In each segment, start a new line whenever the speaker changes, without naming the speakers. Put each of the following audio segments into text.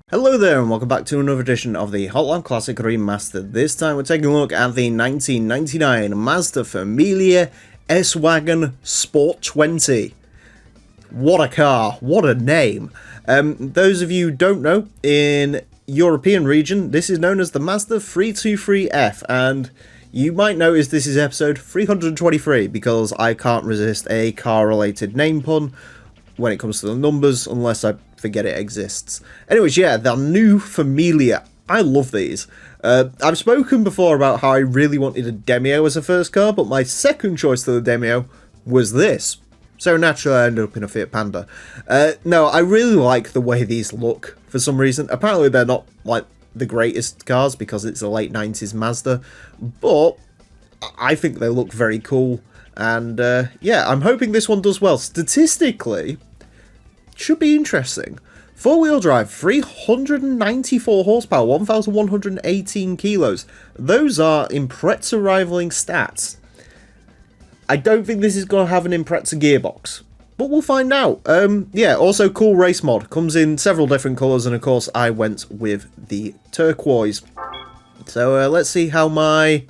Hello there and welcome back to another edition of the Hotline Classic Remastered. This time we're taking a look at the 1999 Mazda Familia S-Wagon Sport 20. What a car, what a name. Those of you who don't know, in European region this is known as the Mazda 323F, and you might notice this is episode 323 because I can't resist a car related name pun when it comes to the numbers unless I forget it exists. Anyways, yeah, the new Familia. I love these. I've spoken before about how I really wanted a Demio as a first car, but my second choice to the Demio was this. So naturally I ended up in a Fiat Panda. No, I really like the way these look for some reason. Apparently they're not like the greatest cars because it's a late 90s Mazda, but I think they look very cool. And yeah, I'm hoping this one does well. Statistically, should be interesting. Four-wheel drive, 394 horsepower, 1,118 kilos. Those are Impreza rivaling stats. I don't think this is going to have an Impreza gearbox, but we'll find out. Yeah, also cool race mod. Comes in several different colours, and of course I went with the turquoise. So let's see how my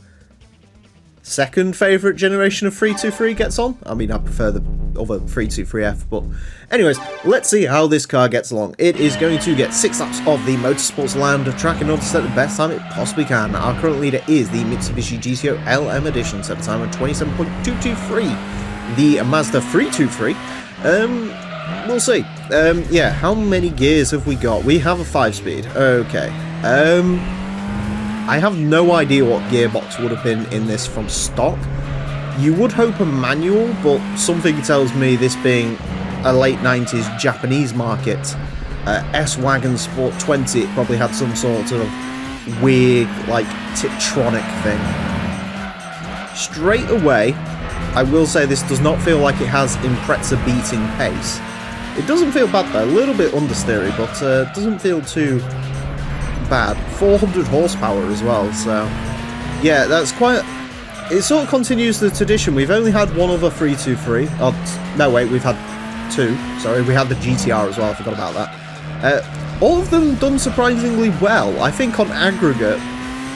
second favourite generation of 323 gets on. I mean, I prefer the other 323F, but anyways, let's see how this car gets along. It is going to get 6 laps of the Motorsports Land track in order to set the best time it possibly can. Our current leader is the Mitsubishi GTO LM Edition, set a time of 27.223. The Mazda 323, we'll see. Yeah, how many gears have we got? We have a 5-speed, okay. I have no idea what gearbox would have been in this from stock. You would hope a manual, but something tells me this being a late 90s Japanese market, S-Wagon Sport 20, it probably had some sort of weird, like, Tiptronic thing. Straight away, I will say this does not feel like it has Impreza beating pace. It doesn't feel bad though, a little bit understeery, but doesn't feel too bad. 400 horsepower as well, so yeah, that's quite. It sort of continues the tradition. We've only had one other 323. Oh no, wait, we've had 2. Sorry, we had the GTR as well. I forgot about that. All of them done surprisingly well. I think on aggregate,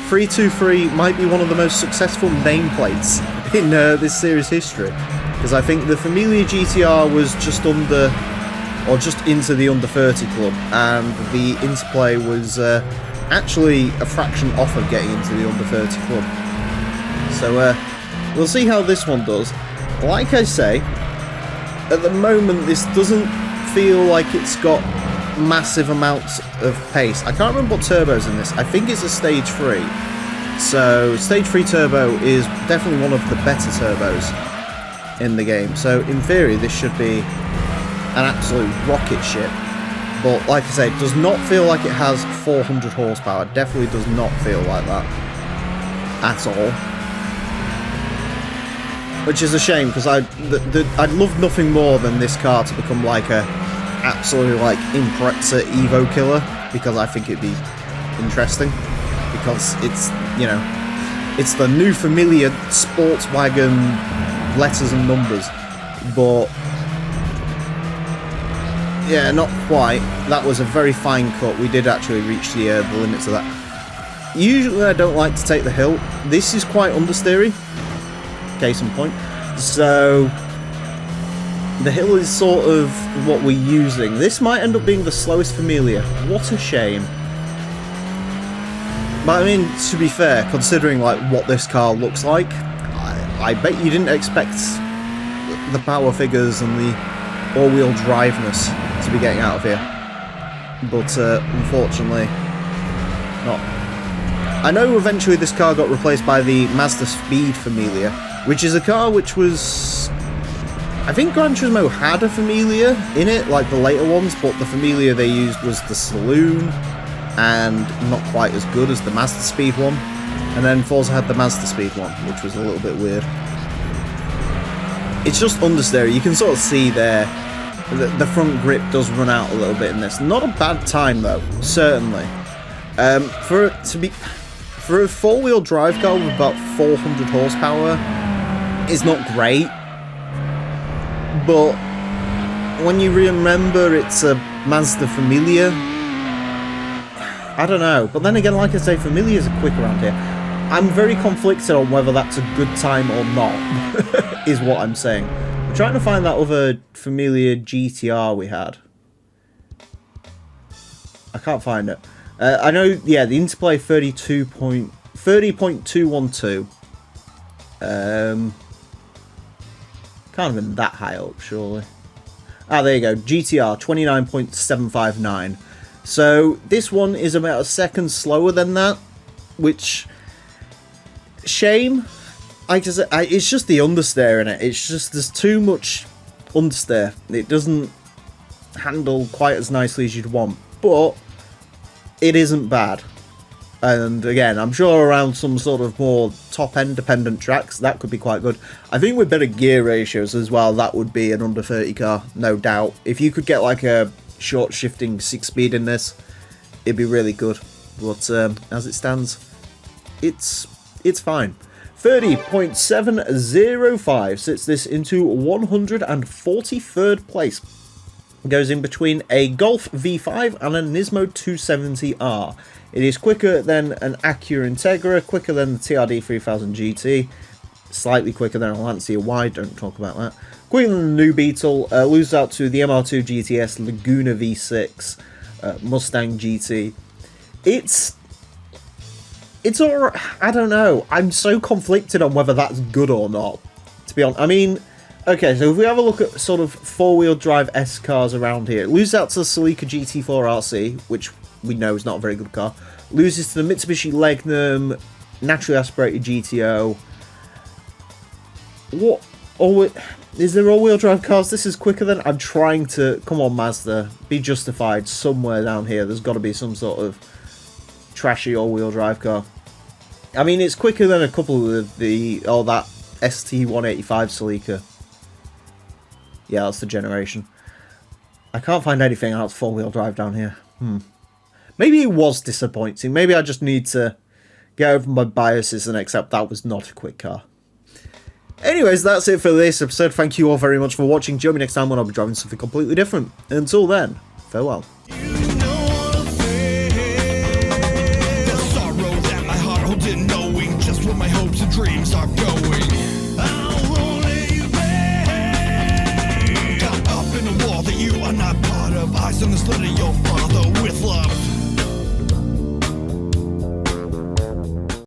323 might be one of the most successful nameplates in this series history, because I think the Familia GTR was just under, or just into the under 30 club, and the Interplay was actually a fraction off of getting into the under 30 club. So we'll see how this one does. Like I say, at the moment this doesn't feel like it's got massive amounts of pace. I can't remember what turbo's in this. I think it's a stage 3. So stage 3 turbo is definitely one of the better turbos in the game. So in theory this should be an absolute rocket ship, but like I say, it does not feel like it has 400 horsepower. It definitely does not feel like that at all, which is a shame, because I'd love nothing more than this car to become like a absolutely like Impreza Evo killer, because I think it'd be interesting, because it's, you know, it's the new Familia sports wagon letters and numbers, but yeah, not quite. That was a very fine cut. We did actually reach the limits of that. Usually I don't like to take the hill. This is quite understeery. Case in point. So the hill is sort of what we're using. This might end up being the slowest Familia. What a shame. But I mean, to be fair, considering like what this car looks like, I bet you didn't expect the power figures and the all-wheel driveness to be getting out of here, but unfortunately not. I know eventually this car got replaced by the Mazda Speed Familia, which is a car which was, I think Gran Turismo had a Familia in it, like the later ones, but the Familia they used was the saloon, and not quite as good as the Mazda Speed one. And then Forza had the Mazda Speed one, which was a little bit weird. It's just understeer. You can sort of see there, the front grip does run out a little bit in this. Not a bad time though, certainly. For a four-wheel drive car with about 400 horsepower, is not great, but when you remember it's a Mazda Familia, I don't know. But then again, like I say, Familias are quick around here. I'm very conflicted on whether that's a good time or not, is what I'm saying. I'm trying to find that other Familia GTR we had. I can't find it. I know, yeah, the interplay 30.212. Can't have been that high up, surely. Ah, there you go. GTR 29.759. So this one is about a second slower than that, which, shame. It's just the understeer in it. It's just there's too much understeer. It doesn't handle quite as nicely as you'd want, but it isn't bad. And again, I'm sure around some sort of more top-end dependent tracks, that could be quite good. I think with better gear ratios as well, that would be an under 30 car, no doubt. If you could get like a short shifting 6-speed in this, it'd be really good. But as it stands, it's fine. 30.705 sits this into 143rd place. Goes in between a Golf V5 and a Nismo 270R. It is quicker than an Acura Integra, quicker than the TRD 3000 GT, slightly quicker than a Lancia Y, don't talk about that. Quicker than the new Beetle, loses out to the MR2 GTS, Laguna V6, Mustang GT. It's alright. I don't know. I'm so conflicted on whether that's good or not, to be honest. I mean, okay, so if we have a look at sort of four-wheel drive S cars around here, it loses out to the Celica GT4 RC, which we know is not a very good car. Loses to the Mitsubishi Legnum, naturally aspirated GTO. What? Oh, is there all-wheel drive cars this is quicker than? I'm trying to... Come on, Mazda. Be justified somewhere down here. There's got to be some sort of trashy all-wheel drive car. I mean, it's quicker than a couple of the... Oh, that ST185 Celica. Yeah, that's the generation. I can't find anything else four-wheel drive down here. Maybe it was disappointing. Maybe I just need to get over my biases and accept that was not a quick car. Anyways, that's it for this episode. Thank you all very much for watching. Join me next time when I'll be driving something completely different. Until then, farewell.
My hopes and dreams are going. I'll only you back. Got up in a wall that you are not part of. Eyes on the slit of your